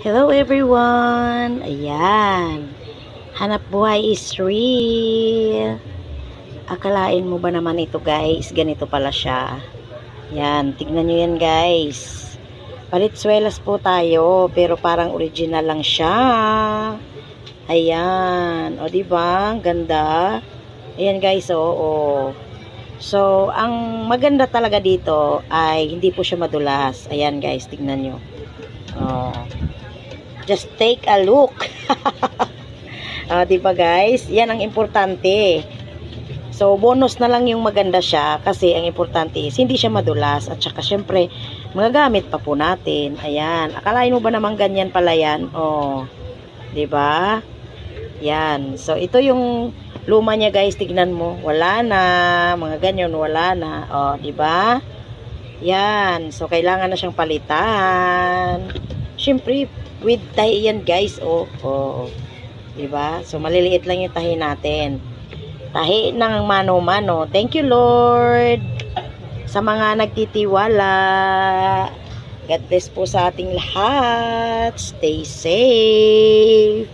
Hello everyone! Ayan. Hanap buhay is real. Akalain mo ba naman ito guys? Ganito pala siya. Yan. Tignan nyo yan guys. Palitswelas po tayo. Pero parang original lang siya. Ayan. O diba? Ganda. Ayan guys. Oo. So, ang maganda talaga dito ay hindi po siya madulas. Ayan guys. Tignan nyo. Oh. Just take a look. Diba guys? Yan ang importante. So, bonus na lang yung maganda siya kasi ang importante is hindi siya madulas at saka syempre, magagamit pa po natin. Ayan. Akalain mo ba naman ganyan pala yan? Oh. Diba? Yan. So, ito yung luma niya guys. Tignan mo. Wala na. Mga ganyan, wala na. Oh, diba? Yan. So, kailangan na siyang palitan. Syempre, with tahi yan guys. Oh. Diba? So, maliliit lang yung tahi natin. Tahi ng mano-mano. Thank you, Lord. Sa mga nagtitiwala. God bless po sa ating lahat. Stay safe.